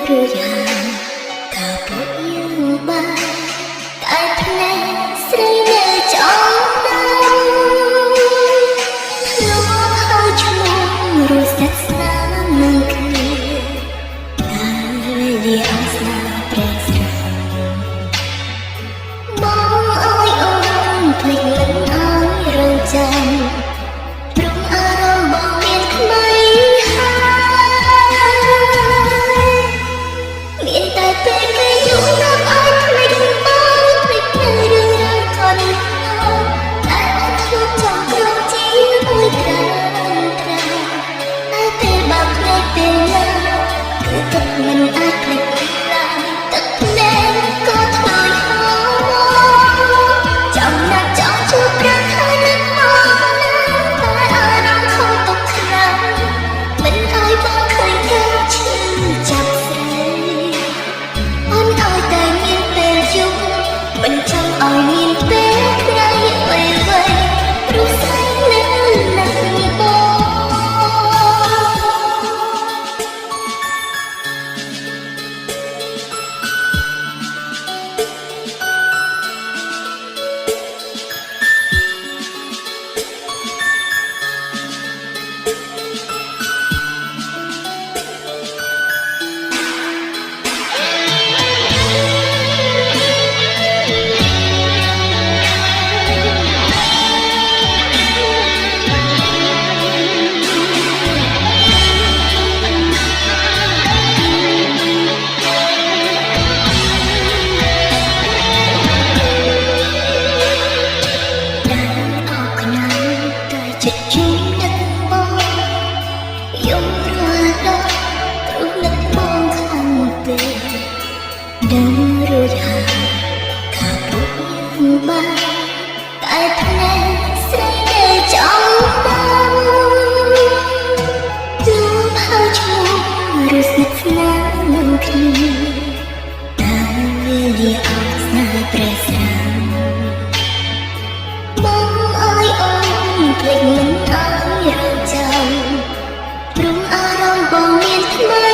រួចហើយថាពួកយើងបានតែភ្នែកស្រីនៅចំដើមធ្លាប់ហើយឈ្មោះរួចស្និទ្ធស្នាលនឹងគ្នាតែវេលាអស់ស្នាព្រេងស្រាបងអើយអូនភ្លេចមិនអើយរងចាំព្រមអារម្មណ៍បងមានថ្មីហើយមានតែពេលគេយកណាប់ឲ្យភ្លេចបងភ្លេចនៅរឿងរ៉ាវកូនតែអត់ធ្វើចំក្រងជាមួយក្រានក្រាតែពេលបើភ្លេចពេលណាគឺទឹកមិនអាចភ្លេចឡើយទឹកភ្នែកក៏ថ្លៃហោចាំណាស់ចង់ជួបប្រាំហើយនឹកមកណាតែអារម្មណ៍ខំទុកខ្លាំងមិនឲ្យបងឃើញគេឈឺចាប់ស្រីអូនឲ្យតែមានពេលយប់មិនចង់ឲ្យមានពេលថ្ងៃអ្វីព្រោះស្រីនៅនឹងបងចិត្តជួបនឹកបងយំរាល់ដងព្រោះនឹកបងខ្លាំងពេកដឹងរួចហើយថាពួកយើងបានតែភ្នែកស្រីនៅចំដើមជួបហើយឈ្មោះឬស្និទ្ធស្នាលនឹងគ្នាតែវេលាអស់ស្នេហ៍ប្រេះស្រាំបងអើយអូនភ្លេចមិនអើយរងចាំព្រមអារម្មណ៍បងមានថ្មី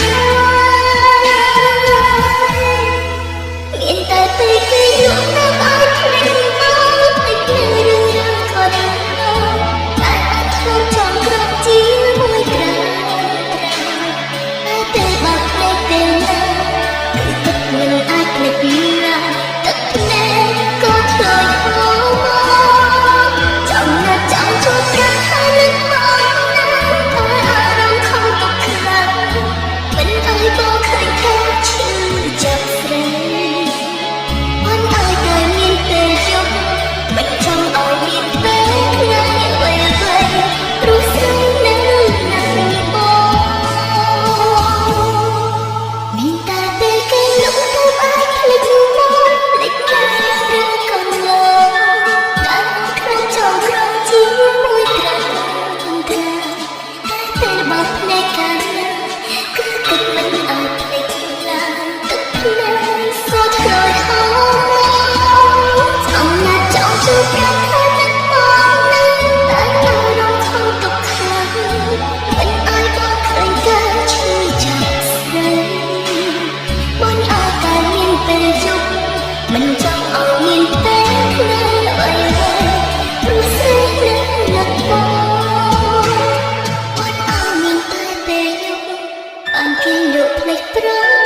ហើយមានតែពេលគេយកណាប់ឲ្យភ្លេចបងភ្លេចនៅរឿងរ៉ាវក៏ដឹងតែអត់ធ្លាប់ចង់ក្រោកជាមួយក្រានតែពេលបើភ្លេចពេលណាគឺទឹកមិនអាចភ្លេចឡើយទឹកភ្នែកក៏ថ្លៃហូរចាំណាស់ចង់ជួបប្រាំហើយនឹកមកណាតែអារម្មណ៍ខំទុកខ្លាំងមិនឲ្យបងឃើញថាឈឺចាប់ស្រីអូនឲ្យតែមានពេលយប់មិនចង់ឲ្យមានពេលថ្ងៃអ្វីព្រោះស្រីនៅនឹងបងមានតែពេលគេលុបទៅអាចភ្លេចមកភ្លេចការរឿងកូនលើតែក្នុងចង់ក្រំជាមួយក្រានក្រាតែពេលបើភ្នែកកាលណាគឺគិតមិនអាចភ្លេចឡើយទឹកភ្នែកក៏ថ្លៃហោចាំណាស់ចង់ជួបប្រាំហើយនឹកមកណាតែអារម្មណ៍ខំទុកខ្លាំងមិនឲ្យបងឃើញការឈឺចាប់ស្រីបងឲ្យតែមានពេលយប់មិនចង់ឲ្យមានពេលថ្ងៃអ្វីព្រោះស្រីនៅនឹងបងអូនឲ្យមានតែពេលយប់បានគេយកភ្លេចព្រម